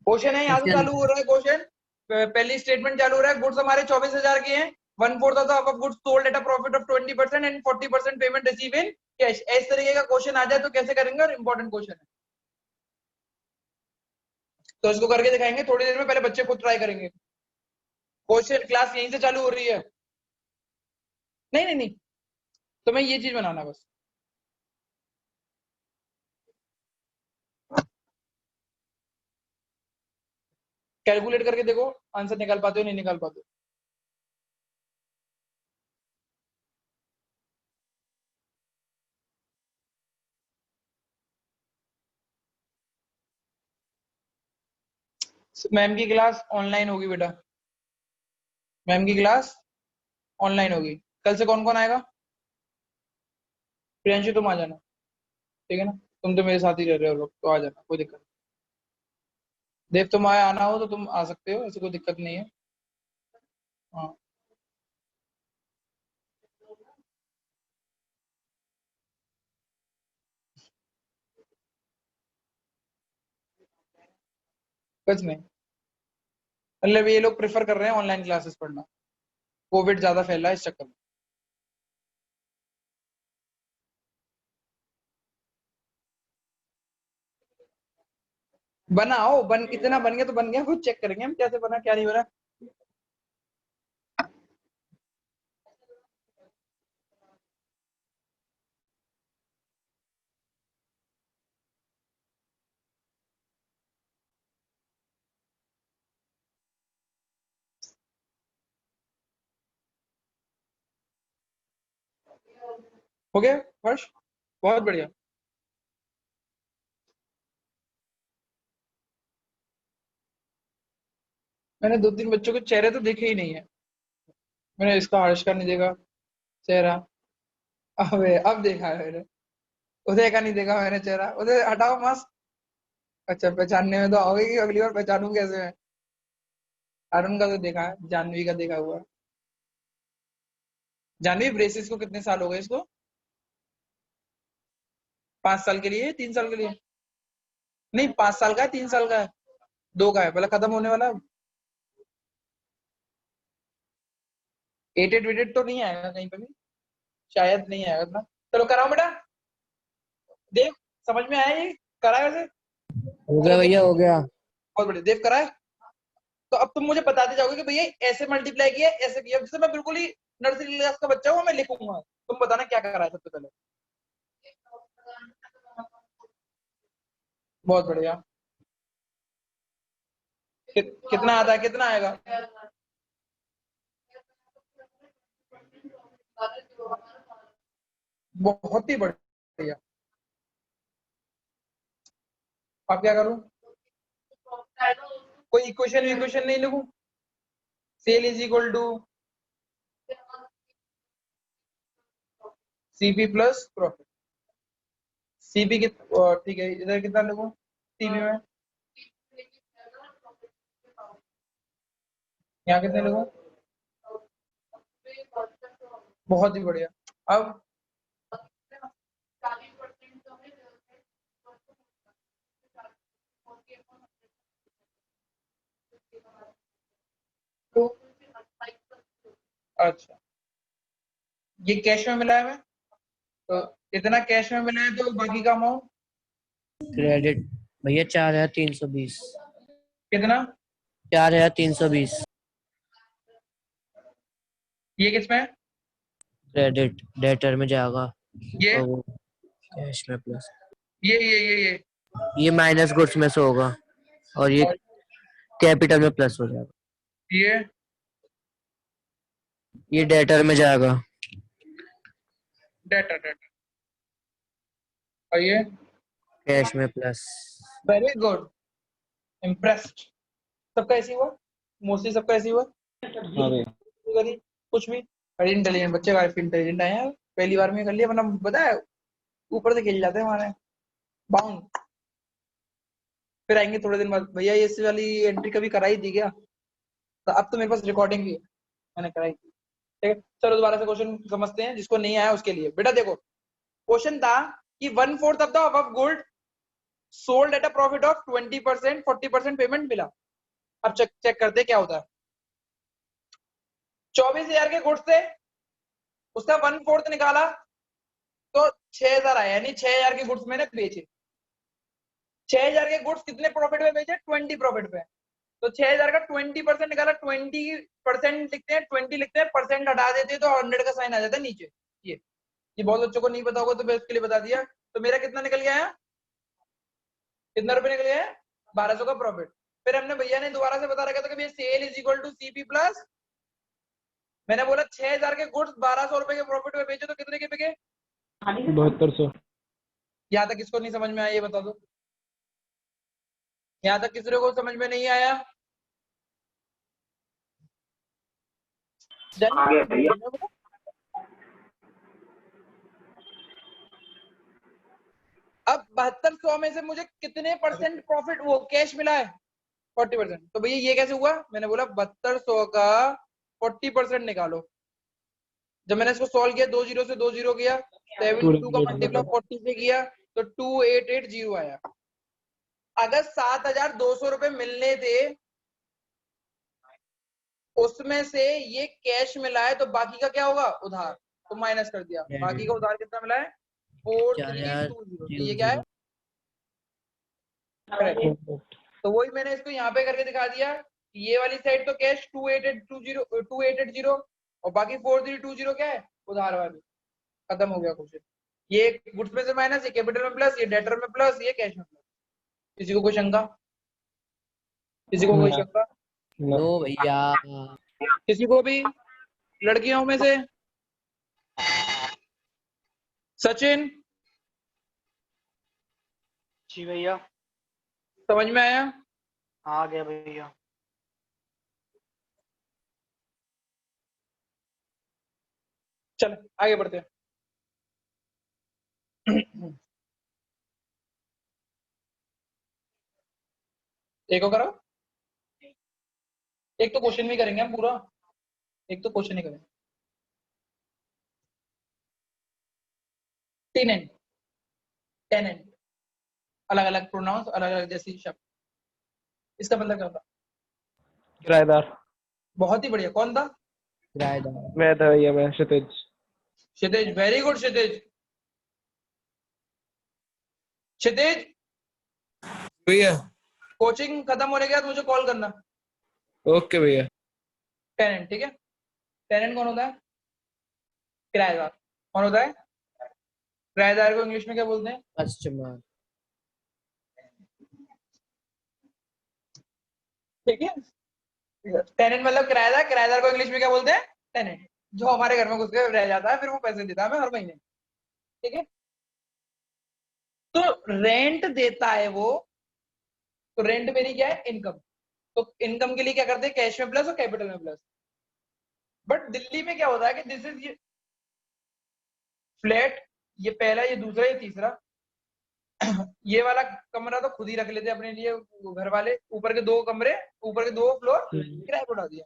Question है, यहाँ से चालू हो रहा है क्वेश्चन। पहली स्टेटमेंट चालू हो रहा है, गुड्स हमारे 24,000 के हैं, 1/4 of the above goods sold at a profit of 20% and 40% payment receive in cash. इस तरीके का क्वेश्चन आ जाए तो कैसे करेंगे, और इंपॉर्टेंट क्वेश्चन है तो इसको करके दिखाएंगे थोड़ी देर में, पहले बच्चे खुद ट्राई करेंगे। क्वेश्चन क्लास यहीं से चालू हो रही है। नहीं नहीं नहीं, तो मैं ये चीज बनाना बस। कैलकुलेट करके देखो आंसर निकाल पाते हो नहीं निकाल पाते हो। मैम की क्लास ऑनलाइन होगी बेटा, मैम की क्लास ऑनलाइन होगी। कल से कौन कौन आएगा? प्रियांशु तुम आ जाना, ठीक है ना, तुम तो मेरे साथ ही रह रहे हो लोग, तो आ जाना, कोई दिक्कत नहीं। देव तुम आए आना हो तो तुम आ सकते हो, ऐसी कोई दिक्कत नहीं है। हाँ कुछ नहीं, मतलब ये लोग प्रेफर कर रहे हैं ऑनलाइन क्लासेस पढ़ना, कोविड ज्यादा फैला है इस चक्कर में। बनाओ, इतना बन गया तो बन गया, खुद चेक करेंगे हम कैसे बना क्या नहीं बना। हो गया हर्ष, बहुत बढ़िया। मैंने 2-3 बच्चों के चेहरे तो देखे ही नहीं है। मैंने इसका हर्ष का नहीं देखा चेहरा, अबे अब देखा है मैंने। उदय का नहीं देखा मैंने चेहरा, उदय हटाओ मस्त। अच्छा पहचानने में तो आओगे कि अगली बार पहचानूं कैसे मैं। अरुण का तो देखा है, जानवी का देखा हुआ है। जानवी ब्रेसिस को कितने साल हो गए इसको? 5 साल के लिए, 3 साल के लिए? नहीं 5 साल का है, 3 साल का है, 2 का है, मतलब खत्म होने वाला है। एटेड वेटेड तो नहीं आएगा कहीं पे भी, शायद नहीं आएगा इतना। चलो कराओ बेटा, देव समझ में आया ये, कराए वैसे? हो गया चलो देव, भैया, हो गया। बहुत बढ़िया, देव कराए। तो अब तुम मुझे बताते जाओगे कि भैया ऐसे मल्टीप्लाई किया, ऐसे किया, जैसे मैं बिल्कुल ही नर्सरी क्लास का बच्चा हूँ, मैं लिखूंगा, तुम बताना क्या करा है सबसे पहले। बहुत बढ़िया। कितना आता है, कितना आएगा? बहुत ही बढ़िया। अब क्या करूं? कोई इक्वेशन इक्वेशन नहीं लिखूं? Sale is equal to CP plus profit. CP ठीक है, इधर कितना लिखूं सीपी में? यहाँ कितने लिखूं? बहुत ही बढ़िया। अब तो अच्छा, ये कैश में मिला है मैं, तो इतना कैश में मिला है, तो बाकी का अमाउंट क्रेडिट भैया 4,320। कितना? 4,320 ये किसमें है? क्रेडिट डेटर में जाएगा, ये और वो कैश में प्लस। ये ये माइनस गुड्स में से होगा, और ये और कैपिटल में प्लस हो जाएगा। ये ये डेटर में जाएगा। डेटा डेटा, और ये कैश में प्लस। Very good, impressed. सबका ऐसे ही हुआ, मोस्टली सबका ऐसे ही हुआ। हाँ भैया। करी कुछ भी, बड़े इंटेलिजेंट बच्चे, काफी इंटेलिजेंट आए हैं, पहली बार में कर लिया, वरना पता है ऊपर से खेल जाते हैं हमारे, बाउंड। फिर आएंगे थोड़े दिन बाद, भैया ये इस वाली एंट्री कभी कराई थी क्या? तो अब तो मेरे पास रिकॉर्डिंग भी है, मैंने कराई थी। ठीक है, चलो दोबारा से क्वेश्चन समझते हैं, जिसको नहीं आया उसके लिए। बेटा देखो, क्वेश्चन था कि 1/4 of the above good sold at a profit of 20%, 40% payment मिला। अब चेक करते क्या होता है। 24,000 के गुड्स थे, उसका 1/4 निकाला तो 6,000 आया, यानी 6,000 के गुड्स मैंने बेचे। 6,000 के गुड्स कितने प्रॉफिट में बेचे? 20 प्रॉफिट में। तो 6,000 का 20% निकाला, 20% लिखते हैं, 20 लिखते हैं, परसेंट हटा देते हैं तो 100 का साइन आ जाता है नीचे। ये बहुत बच्चों को नहीं पता होगा तो मैं इसके लिए बता दिया। तो मेरा कितना निकल गया है? कितना रुपए निकल गया है? 1,200 का प्रॉफिट। फिर हमने भैया ने दोबारा से बता रखा था कि sale is equal to CP plus, मैंने बोला 6,000 के गुड्स 1,200 रुपए के प्रॉफिट में बेचे तो कितने के बिके? 7200। यहाँ तक किसको नहीं समझ में आया ये बता दो। यहाँ तक किसी को समझ में नहीं आया? अब 7200 में से मुझे कितने परसेंट प्रॉफिट वो कैश मिला है? 40%। तो भैया ये कैसे हुआ? मैंने बोला 7200 का 40% निकालो। जब मैंने इसको सॉल्व किया, 2 जीरो से 2 जीरो किया, 72 का मल्टीप्लाई 40 से किया तो 2880 आया। अगर 7,200 रुपए मिलने थे, उसमें से ये कैश मिला है तो बाकी का क्या होगा? उधार। तो माइनस कर दिया, बाकी का उधार कितना मिला है? 4320। ये क्या है? तो वही मैंने इसको यहाँ पे करके दिखा दिया। ये वाली साइड तो कैश 2880 और बाकी 4320 क्या है? उधार वाली। खत्म हो गया क्वेश्चन। ये गुड्स में से माइनस, ये कैपिटल में प्लस, ये डेटर में प्लस, ये कैश में प्लस। किसी को कोई शंका? किसी को कोई शंका? नो भैया। किसी को भी? लड़कियों में से सचिन? जी भैया। समझ में आया? आ गया भैया। चल आगे बढ़ते हैं। एक को करो, एक तो क्वेश्चन भी करेंगे हम पूरा, एक तो क्वेश्चन ही करेंगे। टेनेंट, टेनेंट, अलग अलग प्रोनाउंस, अलग अलग जैसी शब्द। इसका मतलब क्या होता? किराएदार। बहुत ही बढ़िया। कौन था? किराएदार। मैं था भैया, मैं क्षितिज। क्षितिज, वेरी गुड क्षितिज। क्षितिज भैया। कोचिंग खत्म होने के बाद मुझे कॉल करना। ओके भैया। टेनेंट, ठीक है। टेनेंट कौन होता है? किराएदार। कौन होता है? किराएदार को इंग्लिश में क्या बोलते हैं? कस्टमर। ठीक है। टेनेंट मतलब किराएदार। किराएदार को इंग्लिश में क्या बोलते हैं? टेनेंट। जो हमारे घर में घुस के रह जाता है, फिर वो पैसे देता है हमें हर महीने। ठीक है। तो रेंट देता है वो, तो रेंट मेरी क्या है? इनकम। तो इनकम के लिए क्या करते हैं? कैश में प्लस और कैपिटल में प्लस। बट दिल्ली में क्या होता है कि दिस इज ये फ्लैट, ये पहला, ये दूसरा, ये तीसरा। ये वाला कमरा तो खुद ही रख लेते अपने लिए घर वाले, ऊपर के 2 कमरे, ऊपर के 2 फ्लोर किराए पर उठा दिया।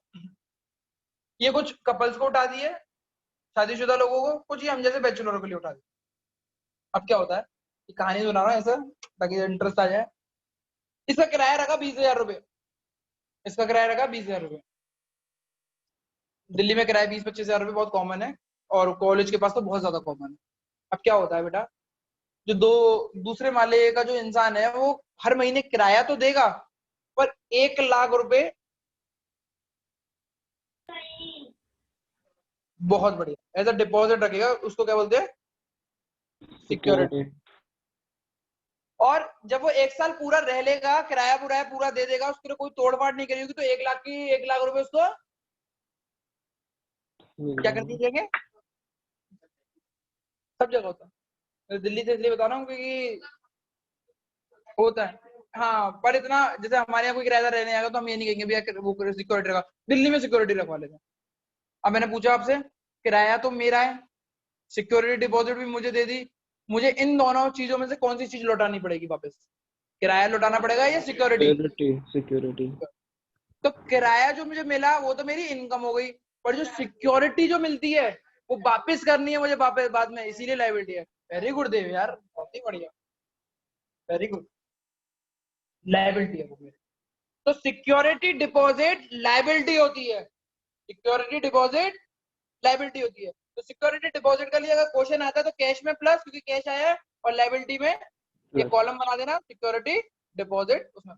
ये कुछ कपल्स को उठा दिए, शादीशुदा लोगों को, कुछ ही हम जैसे बैचलरों के लिए उठा दिया। अब क्या होता है, ये कहानी सुना रहा हूं ऐसा ताकि इंटरेस्ट आ जाए। इसका किराया रखा 20,000 रुपए। इसका किराया रखा 20,000 रुपए। दिल्ली में किराया 20-25,000 रुपए बहुत कॉमन है, और कॉलेज के पास तो बहुत ज्यादा कॉमन है। अब क्या होता है बेटा, जो दूसरे माले का जो इंसान है वो हर महीने किराया तो देगा, पर 1,00,000 रुपए, बहुत बढ़िया, एज अ डिपॉजिट रखेगा। उसको क्या बोलते हैं? सिक्योरिटी। और जब वो 1 साल पूरा रह लेगा, किराया पूरा दे देगा, उसके लिए कोई तोड़फाड़ नहीं करी होगी, तो 1,00,000 रुपए उसको क्या कर दीजिएंगे? सब जगह होता है। दिल्ली से इसलिए बता रहा हूँ क्योंकि होता है। हाँ, पर इतना जैसे हमारे यहाँ कोई किराएदार रहने आएगा तो हम ये नहीं कहेंगे भैया वो सिक्योरिटी रखा। दिल्ली में सिक्योरिटी रखवा लेते हैं। अब मैंने पूछा आपसे, किराया तो मेरा है, सिक्योरिटी डिपॉजिट भी मुझे दे दी, मुझे इन दोनों चीजों में से कौन सी चीज लौटानी पड़ेगी वापस? किराया लौटाना पड़ेगा या सिक्योरिटी? सिक्योरिटी। तो किराया जो मुझे मिला वो तो मेरी इनकम हो गई, पर जो सिक्योरिटी जो मिलती है वो वापस करनी है मुझे वापस बाद में, इसीलिए लायबिलिटी है। वेरी गुड देव यार, बहुत ही बढ़िया, वेरी गुड। लायबिलिटी है वो मेरी। तो सिक्योरिटी डिपॉजिट लायबिलिटी होती है, सिक्योरिटी डिपॉजिट लायबिलिटी होती है। तो सिक्योरिटी डिपॉजिट के लिए अगर क्वेश्चन आता है तो कैश में प्लस, क्योंकि कैश आया है, और लायबिलिटी में एक Plus. कॉलम बना देना सिक्योरिटी डिपॉजिट, उसमें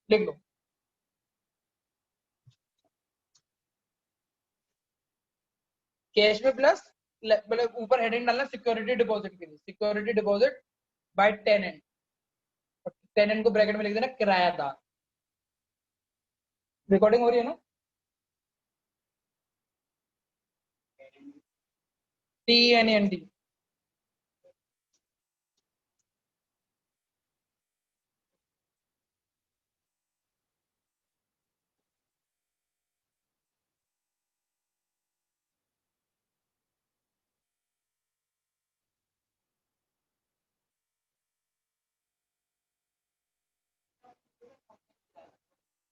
लिख लो। कैश में प्लस, मतलब ऊपर हेडिंग डालना सिक्योरिटी डिपॉजिट के लिए, security deposit by tenant, tenant को ब्रैकेट में लिख देना किरायादार। रिकॉर्डिंग हो रही है ना? TENNT।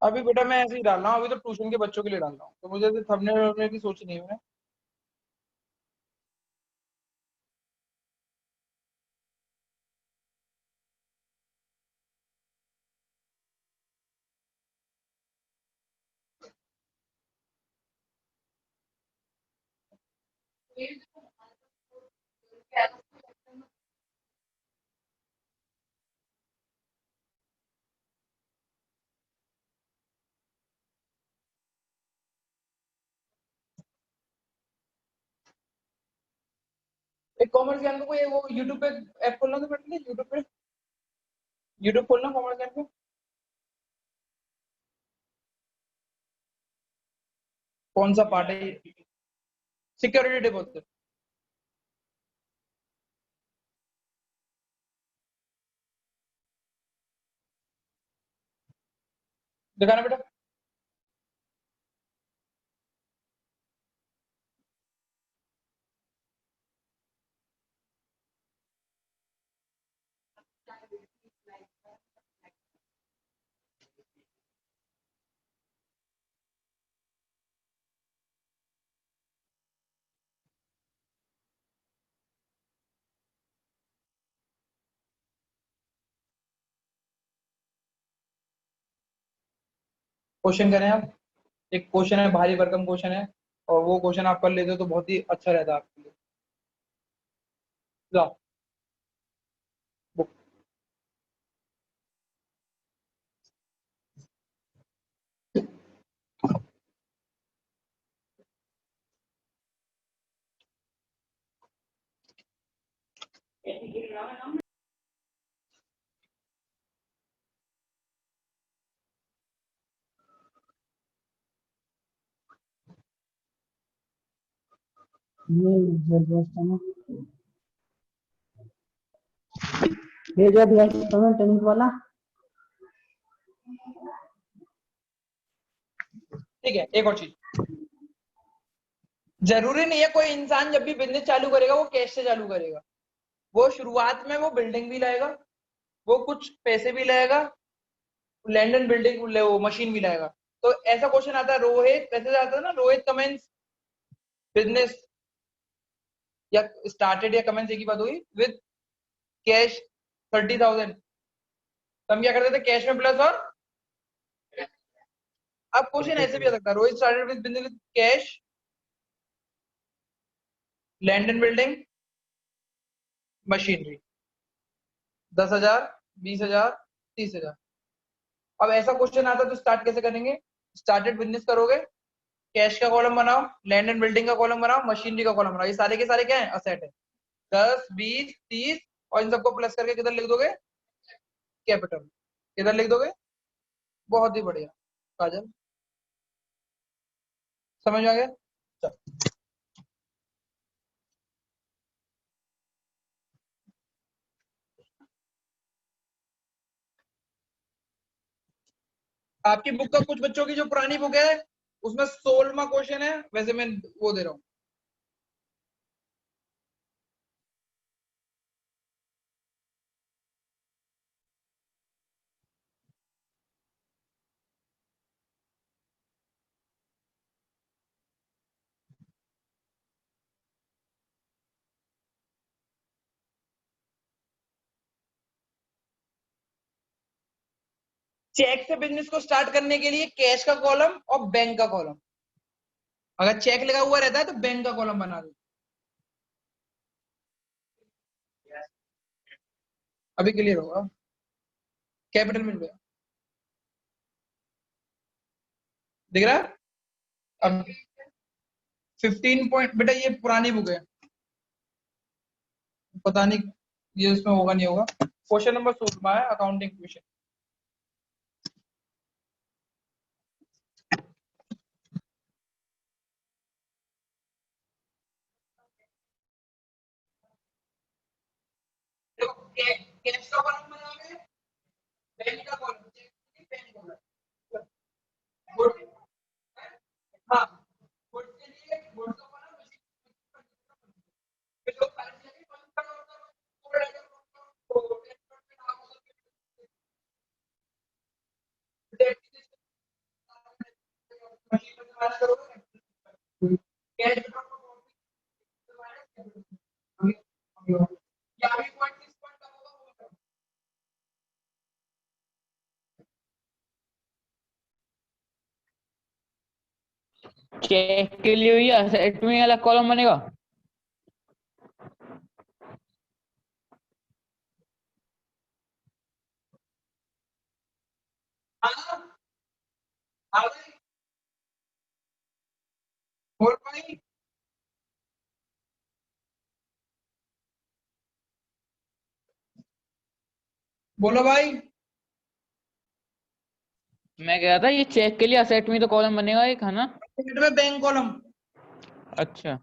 अभी बेटा मैं ऐसे ही डाल रहा हूँ, अभी तो ट्यूशन के बच्चों के लिए डाल रहा हूँ, तो मुझे थंबनेल की सोच नहीं है। एक कॉमर्स ज्ञान को कोई वो यूट्यूब पे ऐप खोलना, तो बेटा यूट्यूब पे, यूट्यूब खोलना कॉमर्स ज्ञान को। कौन सा पार्ट है? सिक्योरिटी डिपॉजिट दिखाना बेटा। क्वेश्चन करें आप, एक क्वेश्चन है, भारी भरकम क्वेश्चन है, और वो क्वेश्चन आप कर लेते हो तो बहुत ही अच्छा रहता है आपके लिए। जाओ बुक। ये जबरदस्त है ना, ये जो अभी टेनिस वाला। ठीक है, एक और चीज, जरूरी नहीं है कोई इंसान जब भी बिजनेस चालू करेगा वो कैश से चालू करेगा। वो शुरुआत में वो बिल्डिंग भी लाएगा, वो कुछ पैसे भी लाएगा, लैंड एंड बिल्डिंग वो मशीन भी लाएगा। तो ऐसा क्वेश्चन आता है, रोहित ऐसे आता है ना, रोहित कमेंस बिजनेस या स्टार्टेड या कमेंस एक ही बात हुई विद कैश 30,000। तो हम क्या करते थे, कैश में प्लस, और अब क्वेश्चन ऐसे भी आ सकता है, Rohit started with business with cash, land and building, machinery, 10,000, 20,000, 30,000। अब ऐसा क्वेश्चन आता है तो स्टार्ट कैसे करेंगे, स्टार्टेड बिजनेस करोगे, कैश का कॉलम बनाओ, लैंड एंड बिल्डिंग का कॉलम बनाओ, मशीनरी का कॉलम बनाओ, ये सारे के सारे क्या है, असेट है। 10, 20, 30, और इन सबको प्लस करके किधर लिख दोगे, कैपिटल, किधर लिख दोगे। बहुत ही बढ़िया काजल, समझ में आ गया। चल। आपकी बुक का कुछ बच्चों की जो पुरानी बुक है उसमें 16वां क्वेश्चन है, वैसे मैं वो दे रहा हूँ। चेक से बिजनेस को स्टार्ट करने के लिए कैश का कॉलम और बैंक का कॉलम, अगर चेक लगा हुआ रहता है तो बैंक का कॉलम बना दो। अभी क्लियर होगा, कैपिटल मिल गया, दिख रहा है। अब 15 पॉइंट, बेटा ये पुरानी बुक है, पता नहीं ये उसमें होगा नहीं होगा। क्वेश्चन नंबर 16 है, अकाउंटिंग क्वेश्चन। देखो कैश का कॉलम बनाओगे, बैंक का कॉलम, बैंक होगा गुड। हाँ, गुड के लिए गुड का कॉलम, फिर जो खर्च है कॉलम का होता है वो रहेगा, तो मशीन में तुम्हारा करोगे कैश या भी पॉइंट किस पॉइंट का होगा। चेक के लिए भैया सेट में अलग कॉलम बनेगा। हाँ, आ गई, बोल भाई, बोलो भाई। मैं कह रहा था ये चेक के लिए असेट में तो कॉलम बनेगा एक, है ना। सेट में बैंक कॉलम, अच्छा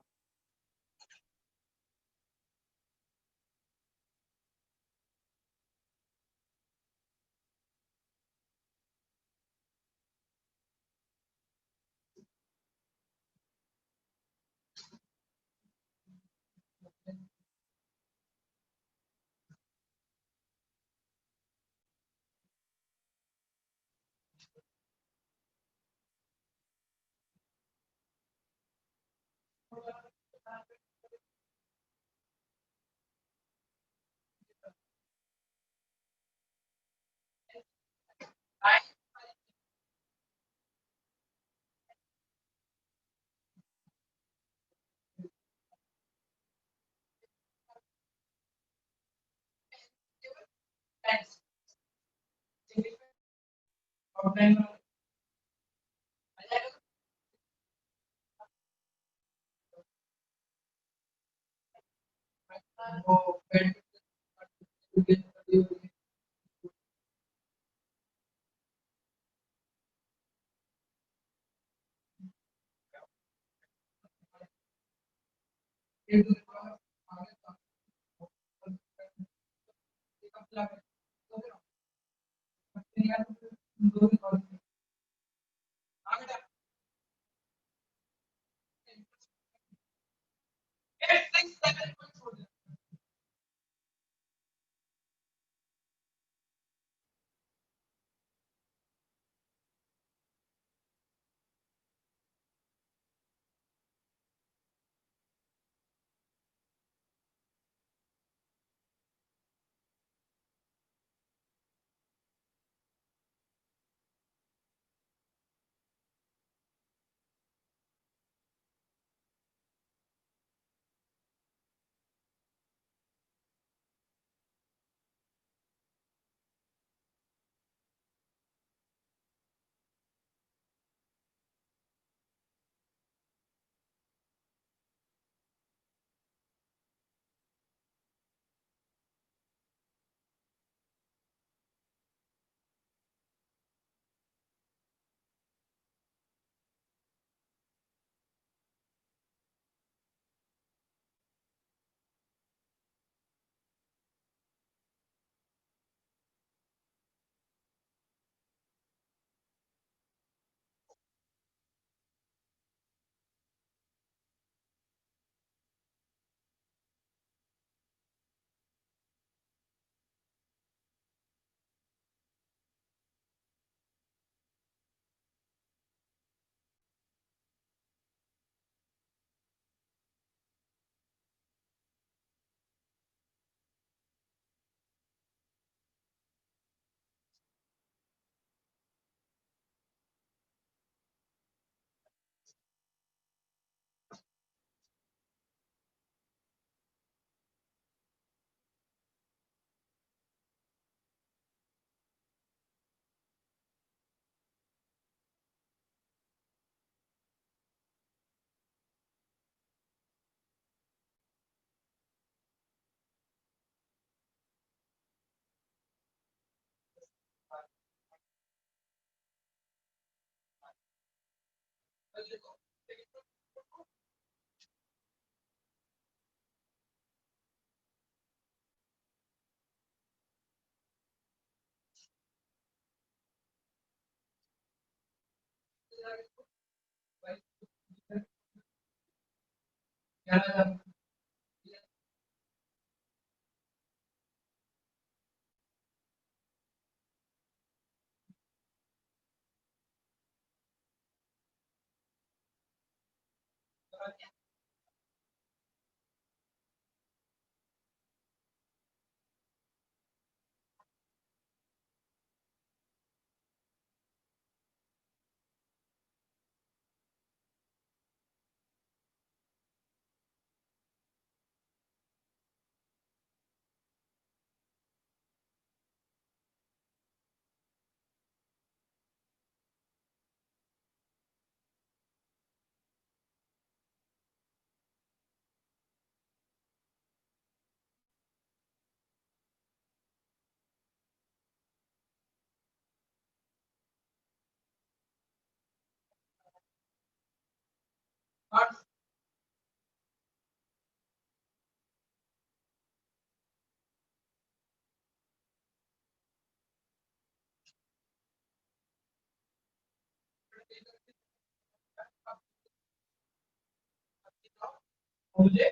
मुझे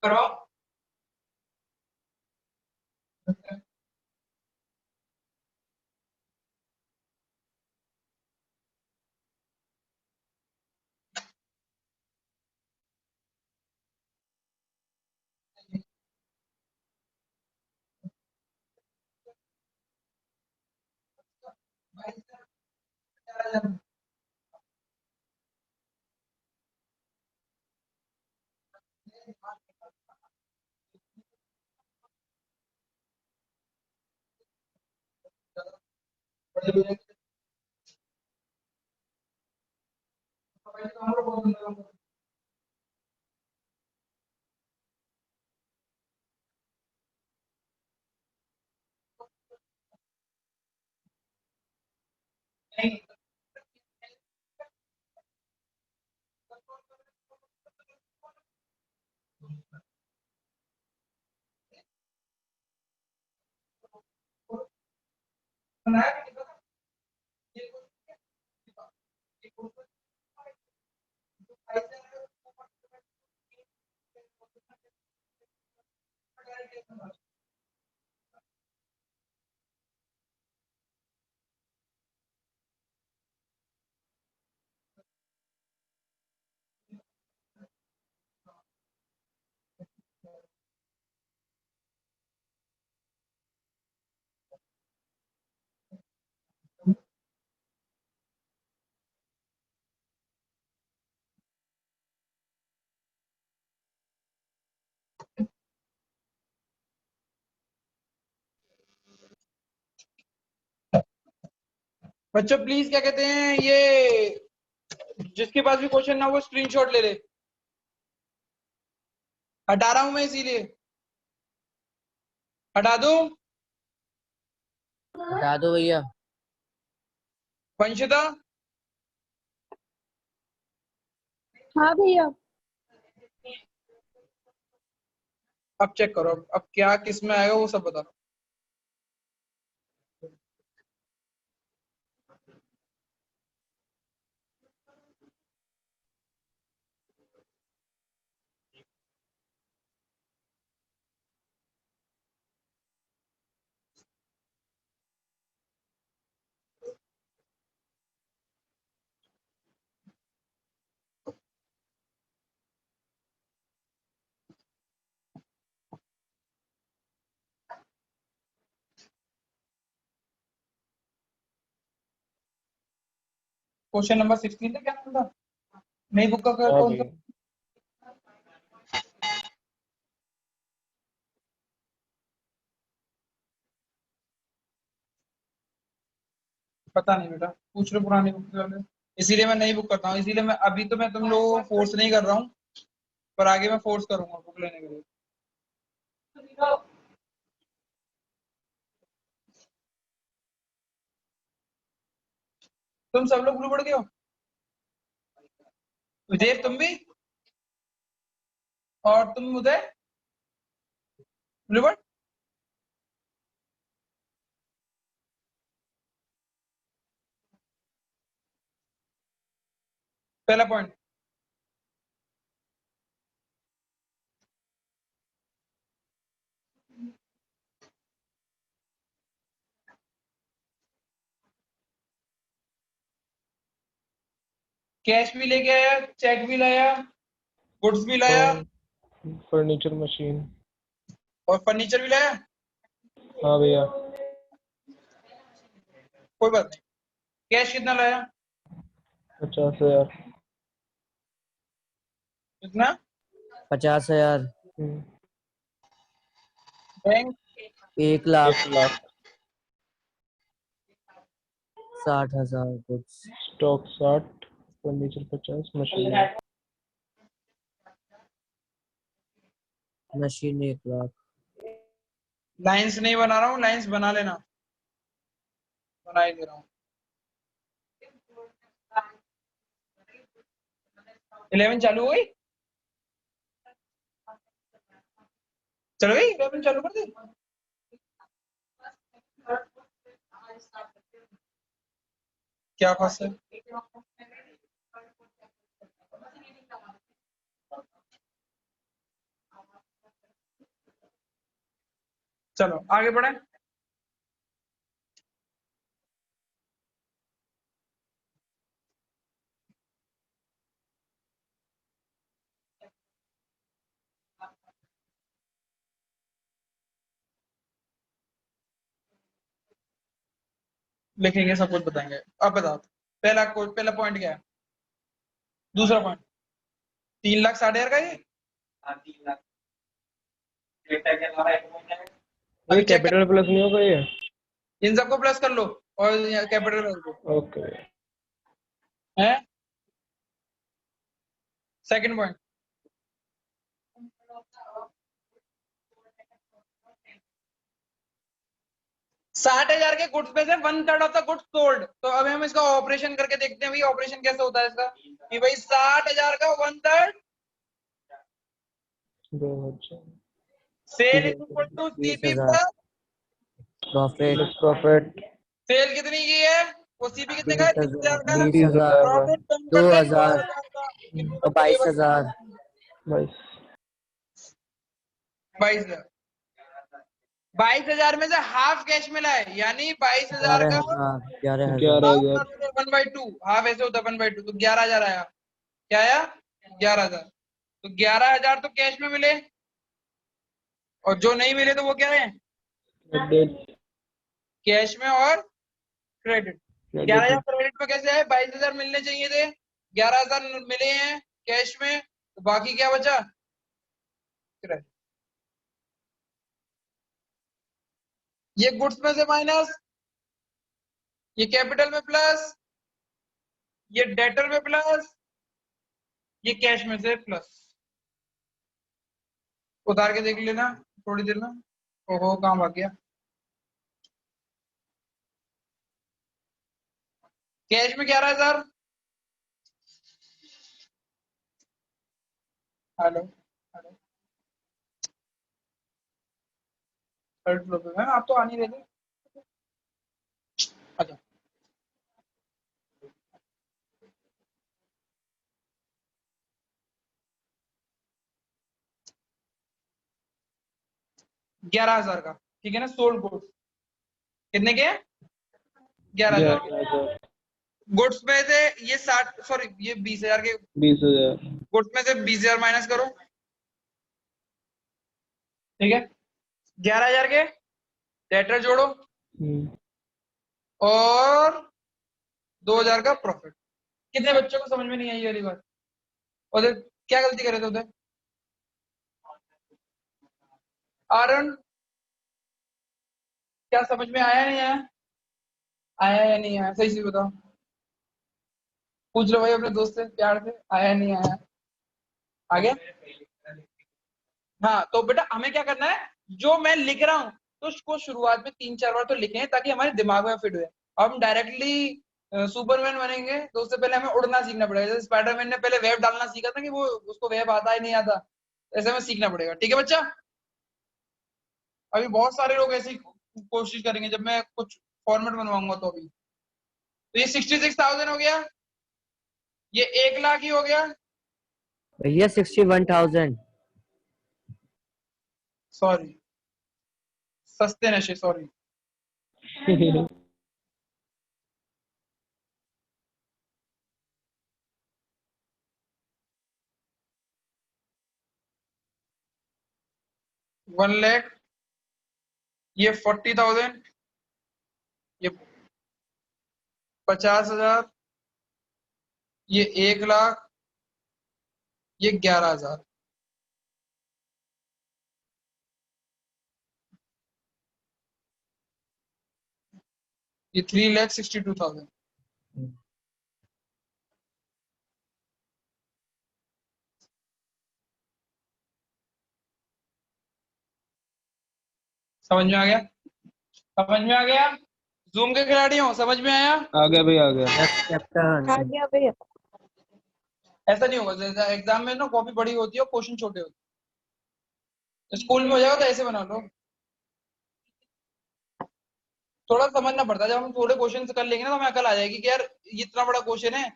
करो। बच्चों प्लीज क्या कहते हैं ये, जिसके पास भी क्वेश्चन ना वो स्क्रीनशॉट ले ले। हटा रहा हूं मैं इसीलिए। हटा दूं? हटा दो भैया। वंशिता हाँ भैया। अब चेक करो, अब क्या किस में आएगा वो सब बता। क्वेश्चन नंबर 16 था क्या नाम था? नई बुक का हाँ कौन सा? भैया। पता नहीं बेटा, पूछ लो पुरानी बुक वाले। इसीलिए मैं नहीं बुक करता हूँ, इसीलिए मैं अभी तो मैं तुम लोगों को फोर्स नहीं कर रहा हूँ, पर आगे मैं फोर्स करूंगा बुक लेने के लिए। तुम सब लोग ब्लू पड़ गए हो? विदेव तुम भी? और तुम उदय ब्लू पड़? पहला पॉइंट, कैश भी लेके आया, चेक भी लाया, गुड्स भी लाया फर्नीचर मशीन। और फर्नीचर भी लाया। हाँ भैया। कोई बात नहीं। कैश कितना लाया? 50,000। कितना? 50,000। बैंक 1,00,000। 1,00,000। 60,000 कुछ। Stock 60, furniture 50, machine machine 1,00,000। Lines नहीं बना रहा हूँ, लाइंस बना लेना, बना ही दे रहा हूँ। 11 चालू हो गई, चलो गई 11 चालू कर दी। क्या खास है? चलो आगे बढ़े। लिखेंगे, सब कुछ बताएंगे। अब बताओ पहला पॉइंट क्या है? दूसरा पॉइंट 3,60,000 का ये ये अभी चेक कर, कैपिटल प्लस नहीं होगा ये? इन सबको प्लस कर लो और कैपिटल कर दो। ओके। है सेकंड पॉइंट, साठ हजार के गुड्स में से 1/3 ऑफ द गुड्स सोल्ड। तो अभी हम इसका ऑपरेशन करके देखते हैं भाई, ऑपरेशन कैसे होता है इसका, कि भाई 60,000 का 1/3 sale is equal to CP 20,000 plus profit. Profit sale कितनी की है, वो सीपी कितने का है, 20,000 का। 20,000 का। प्रॉफिट कम करते हैं 2,000 2,000 का, कितने और बच्चे 22,000। 22। 22,000। 22,000 में से हाफ कैश मिला है, यानी 22,000 का 11,000। 11,000। 1/2, हाफ ऐसे होता है 1/2, तो 11,000 आया। क्या आया? 11,000। तो 11,000 तो कैश में मिले, और जो नहीं मिले तो वो क्या है, क्रेडिट। कैश में और क्रेडिट। 11,000 क्रेडिट। क्रेडिट में कैसे है, 22,000 मिलने चाहिए थे, 11,000 मिले हैं कैश में, तो बाकी क्या बचा, क्रेडिट। ये गुड्स में से माइनस, ये कैपिटल में प्लस, ये डेटर में प्लस, ये कैश में से प्लस। उतार के देख लेना थोड़ी देर में। ओहो काम आ गया। कैश में 11,000। हेलो हेलो, थर्ड फ्लोर पे है, आप तो आ नहीं रहे थे। अच्छा 11,000 का, ठीक है ना, सोल्ड गुड्स कितने के हैं, 11,000 के। 11,000। गुड्स में से ये 60, सॉरी ये 20,000 के, 20,000। गुड्स में से 20,000 माइनस करो, ठीक है। 11,000 के डेटर जोड़ो और 2,000 का प्रॉफिट। कितने बच्चों को समझ में नहीं आई ये वाली बात? उधर क्या गलती करे थे उधर? आर्यन क्या समझ में आया नहीं आया? आया या नहीं आया, सही से बताओ। पूछ लो भाई अपने दोस्त से प्यार से, आया नहीं आया। आ गया? हाँ तो बेटा हमें क्या करना है, जो मैं लिख रहा हूँ तो उसको शुरुआत में 3-4 बार तो लिखें ताकि हमारे दिमाग में फिट हुए। अब हम डायरेक्टली सुपरमैन बनेंगे तो उससे पहले हमें उड़ना सीखना पड़ेगा। जैसे स्पाइडरमैन ने पहले वेब डालना सीखा था कि वो उसको वेब आता है नहीं आता, ऐसे हमें सीखना पड़ेगा। ठीक है बच्चा? अभी बहुत सारे लोग ऐसी कोशिश करेंगे जब मैं कुछ फॉर्मेट बनवाऊंगा तो अभी। तो ये 66,000 हो गया, ये 1 लाख ही हो गया। भैया 61,000। सॉरी, सस्ते नशे, सॉरी। वन लैख, ये 40,000, ये 50,000, ये 1 लाख, ये 11,000। ये 3,62,000। समझ में आ गया? समझ में आ गया? जूम के खिलाड़ी हो, समझ में आया? आ गया भाई, आ गया। Yes captain. आ गया भैया। ऐसा नहीं होगा, जैसे एग्जाम में ना कॉपी बड़ी होती है, क्वेश्चन छोटे होते हैं। स्कूल में हो जाएगा तो ऐसे बना लो। थोड़ा समझना पड़ता है, जब हम थोड़े क्वेश्चन कर लेंगे ना तो हमें अकल आ जाएगी कि यार ये इतना बड़ा क्वेश्चन है,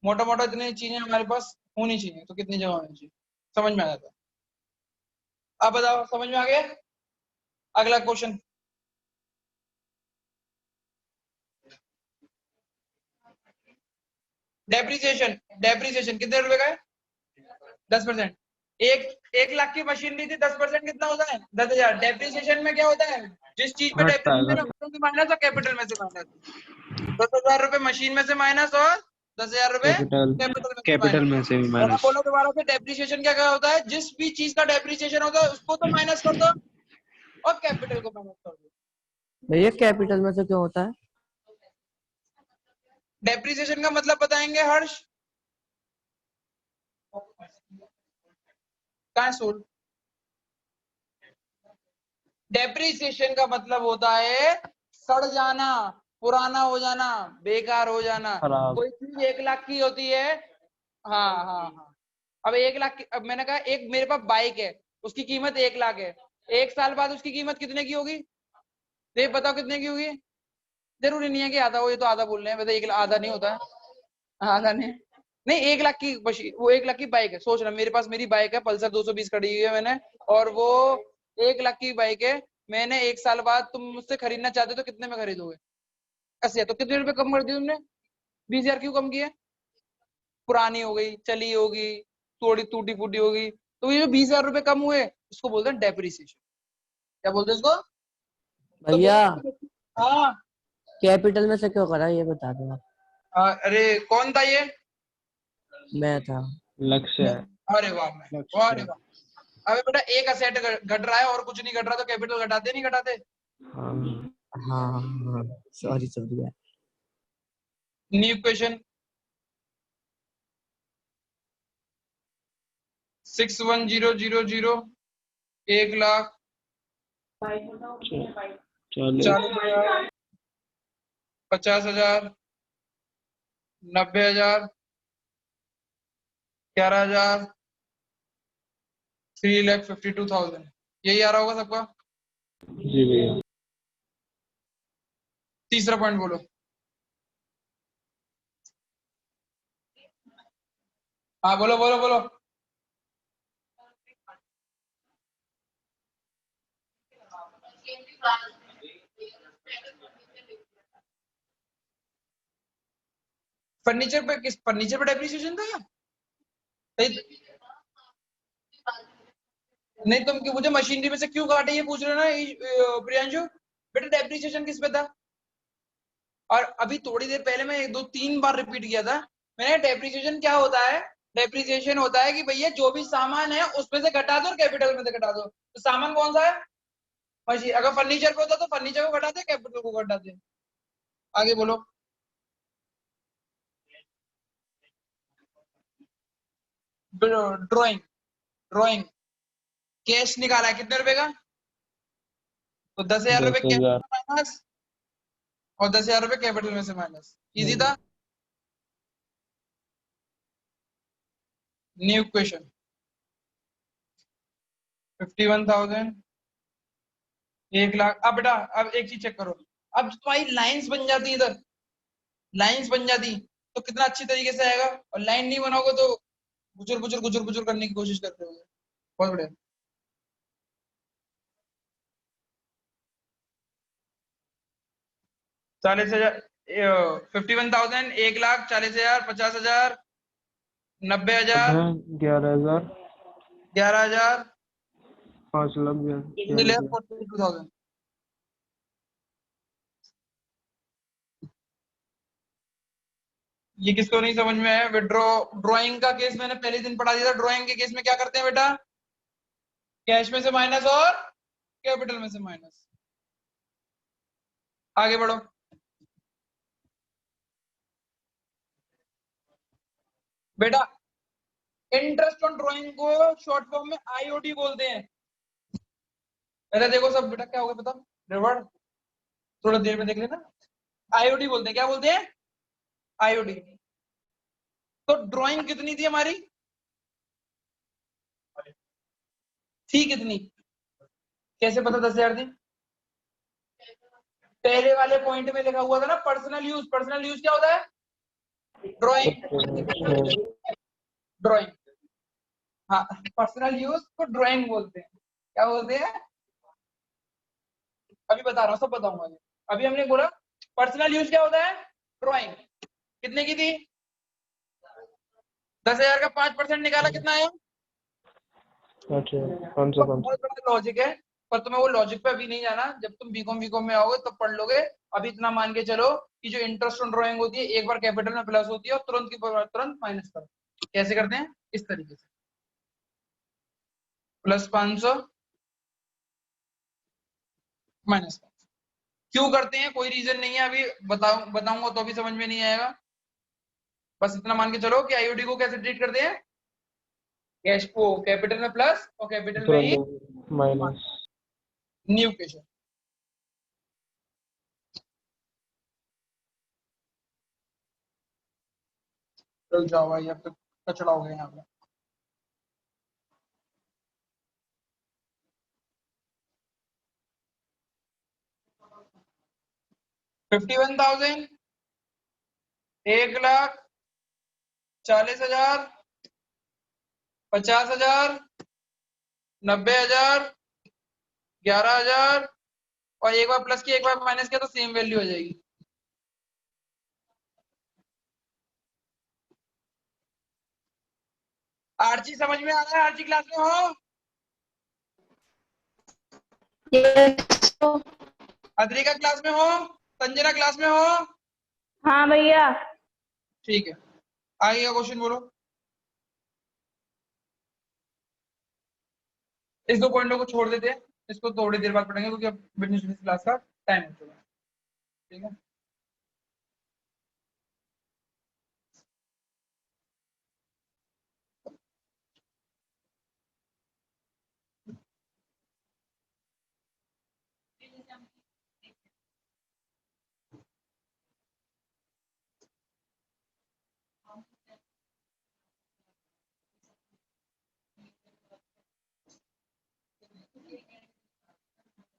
मोटा मोटा इतनी चीजें हमारे पास होनी चाहिए तो कितनी जगह होनी चाहिए, समझ में आ जाता है। आप बताओ, समझ में आ गया? अगला क्वेश्चन। डेप्रिसिएशन, डेप्रिसिएशन कितने रुपए का है? 10%। एक लाख की मशीन ली थी, 10% कितना होता है? 10,000। डेप्रिसिएशन में क्या होता है, जिस चीज पे घटता है, डेप्रिसिएशन माइनस और कैपिटल में से माइनस। 10,000 रुपए मशीन में से माइनस और 10,000 रुपए कैपिटल, कैपिटल में से कैपिटल माइनस। में से भी और अब माइनस। बोलो दोबारा से, डेप्रिसिएशन क्या क्या होता है? जिस भी चीज का डेप्रिसिएशन होता है उसको तो माइनस कर दो और कैपिटल को माइनस कर दो। भैया कैपिटल में से क्यों होता है? डेप्रिसिएशन का मतलब बताएंगे हर्ष? कहाँ है सोल? डेप्रिसिएशन का मतलब होता है सड़ जाना, पुराना हो जाना, बेकार हो जाना। खराब। कोई चीज 1 लाख की होती है। हाँ हाँ हाँ। अब 1 लाख की, अब मैंने कहा एक मेरे पास बाइक है, उसकी कीमत 1 लाख है। 1 साल बाद उसकी कीमत कितने की होगी? ये बताओ कितने की होगी? जरूरी नहीं है कि आधा हो, ये तो आधा बोल रहे हैं, वैसे 1 लाख आधा नहीं होता है। आधा नहीं, नहीं 1 लाख की मशीन, वो 1 लाख की बाइक है। सोच रहा, मेरे पास मेरी बाइक है पल्सर 220 खड़ी हुई है मैंने, और वो 1 लाख की बाइक है। मैंने 1 साल बाद तुम मुझसे खरीदना चाहते हो तो कितने में खरीदोगे? 80। तो कितने रुपए कम कर दिए तुमने? 20,000 क्यों कम किए? पुरानी हो गई, चली होगी, थोड़ी टूटी फूटी होगी, तो ये जो 20,000 रुपए कम हुए उसको बोलते हैं डेप्रिसिएशन। क्या बोलते हैं उसको? तो भैया बोलो। हाँ। कैपिटल में से क्यों करा ये बता दो आप। अरे कौन था ये? मैं था। लक्ष्य है। अरे वाह, वाह रे लक्ष्य। वाह। अबे बेटा एक असेट घट रहा है और कुछ नहीं घट रहा तो कैपिटल घटाते नहीं घटाते? हाँ हाँ हाँ, sorry sorry. New question. 61,000, 1 lakh, 40। 40,000, 50,000, 90,000, 11,000, 3,52,000। यही आ रहा होगा सबका? जी भैया। तीसरा पॉइंट बोलो। हाँ बोलो बोलो बोलो। फर्नीचर पे, किस फर्नीचर पे डेप्रिसिएशन था क्या? नहीं, नहीं तुम मुझे मशीनरी में से क्यों काटे ये पूछ रहे हो ना प्रियांशु? बेटा डेप्रिसिएशन किस पे था? और अभी थोड़ी देर पहले मैं 2-3 बार रिपीट किया था मैंने, डेप्रिसिएशन क्या होता है? डेप्रिसिएशन होता है कि भैया जो भी सामान है उसमें से घटा दो और कैपिटल में से घटा दो। तो सामान कौन सा है? मशीन। अगर फर्नीचर पे होता तो फर्नीचर को घटाते, कैपिटल को घटाते। आगे बोलो। ड्राइंग ड्राइंग कैश निकाला है कितने रुपए का? तो 10,000 रुपए कैश 10,000 में माइनस और 10,000 रुपए कैपिटल में से माइनस। इजी था। New question 51,000 1,00,000। अब बेटा अब एक चीज चेक करो। अब तुम्हारी लाइंस बन जाती इधर, लाइंस बन जाती तो कितना अच्छी तरीके से आएगा। और लाइन नहीं बनाओगे तो गुजर गुजर गुजर गुजर करने की कोशिश करते हो। बहुत बढ़िया। चालीस हजार 51,000 1,00,000 40,000 50,000 90,000 11,000 11,000 5,00,000 42,000। ये किसको नहीं समझ में है? विड्रॉ ड्राइंग का केस मैंने पहले दिन पढ़ा दिया था। ड्राइंग के केस में क्या करते हैं बेटा? कैश में से माइनस और कैपिटल में से माइनस। आगे बढ़ो। बेटा इंटरेस्ट ऑन ड्राइंग को शॉर्ट फॉर्म में आईओडी बोलते हैं। पहले देखो सब बेटा क्या होगा पता? रिवर्ड थोड़ा देर में देख लेना। आईओडी बोलते हैं। क्या बोलते हैं? आईओडी। तो ड्राइंग कितनी थी हमारी? थी कितनी? कैसे पता 10,000 थी? पहले वाले पॉइंट में लिखा हुआ था ना पर्सनल यूज। पर्सनल यूज क्या होता है? ड्राइंग। ड्राइंग। हाँ पर्सनल यूज को ड्राइंग बोलते हैं। क्या बोलते हैं? अभी बता रहा हूँ, सब बताऊंगा। अभी हमने बोला पर्सनल यूज क्या होता है? ड्राइंग। कितने की थी? 10,000 का 5% निकाला कितना आया? अच्छा 500 बहुत बड़ा लॉजिक है पर तुम्हें वो लॉजिक पे अभी नहीं जाना। जब तुम बीकॉम में आओगे तब पढ़ लोगे। अभी इतना मान के चलो कि जो इंटरेस्ट ऑन ड्राइंग होती है एक बार कैपिटल में प्लस होती है और तुरंत की तुरंत माइनस करो। कैसे करते हैं? इस तरीके से प्लस 500 माइनस। क्यों करते हैं कोई रीजन नहीं है, अभी बताऊंगा तो अभी समझ में नहीं आएगा। बस इतना मान के चलो कि आईओडी को कैसे ट्रीट करते हैं? कैश को कैपिटल में प्लस और कैपिटल में ही माइनस। New question. चल जाओ भाई अब तक कचड़ा हो गया यहाँ पे। $51,000 1,40,000 50,000 90,000 11,000 और एक बार प्लस किया एक बार माइनस किया तो सेम वैल्यू हो जाएगी। आरजी समझ में आ रहा है? आरजी क्लास में हो? अद्रिका क्लास में हो? संजना क्लास में हो? हाँ भैया। ठीक है आगे का क्वेश्चन बोलो। इस दो पॉइंटों को छोड़ देते हैं, इसको थोड़ी देर बाद पढ़ेंगे क्योंकि अब बिजनेस क्लास का टाइम हो चुका है। ठीक है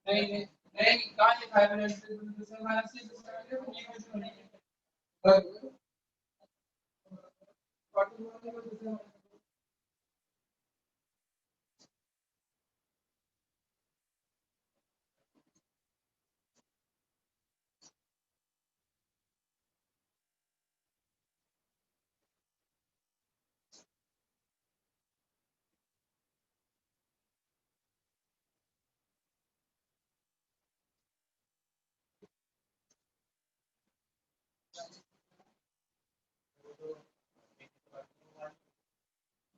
नहीं नहीं नहीं कहाँ लिखा है मैंने?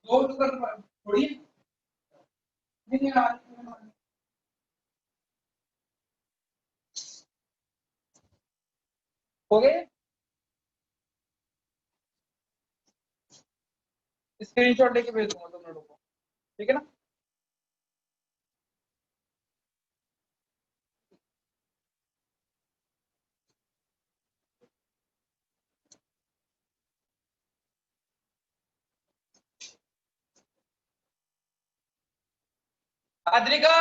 दो थोड़ी नहीं हो गए। स्क्रीनशॉट लेके भेज दूंगा, 2 मिनट को, ठीक है ना। Adrika,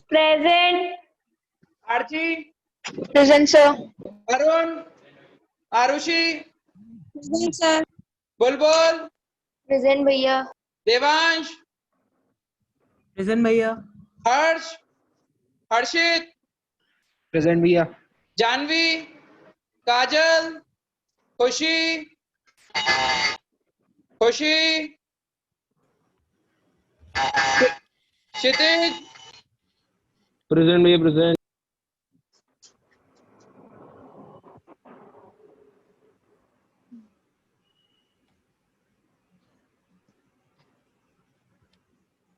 present. Archi, present sir. Arun, Arushi, present sir. Bulbul, present भैया। देवांश, प्रेजेंट भैया। हर्ष, हर्षित, प्रेजेंट भैया। जानवी, काजल, खुशी, खुशी, क्षितिज, प्रेजेंट भैया प्रेजेंट।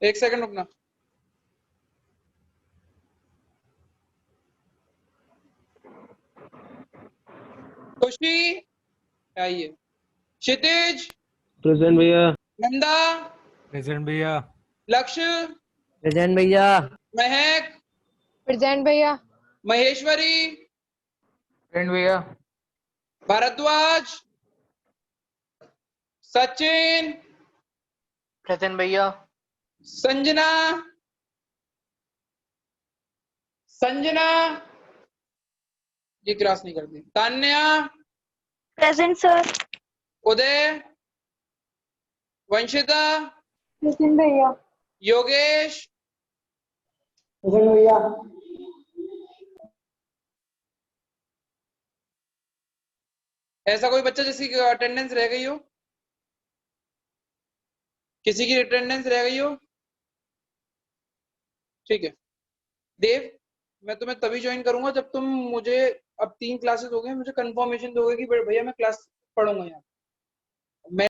एक सेकंड रुकना। खुशी आइए, क्षितिज, प्रेजेंट भैया। नंदा, प्रेजेंट भैया। लक्ष्य, प्रेजेंट भैया। महक, प्रेजेंट भैया। महेश्वरी, फ्रेंड भैया। भारद्वाज, सचिन, प्रेजेंट भैया। संजना, संजना, ये क्रॉस नहीं करती, तान्या, प्रेजेंट सर। उदय, वंशिता, प्रेजेंट भैया। योगेश, प्रेजेंट भैया। ऐसा कोई बच्चा जिसकी अटेंडेंस रह गई हो, किसी की अटेंडेंस रह गई हो, ठीक है। देव, मैं तुम्हें तभी ज्वाइन करूंगा जब तुम मुझे, अब 3 क्लासेस हो गए, मुझे कंफर्मेशन दोगे कि भैया मैं क्लास पढ़ूंगा यहाँ। मैं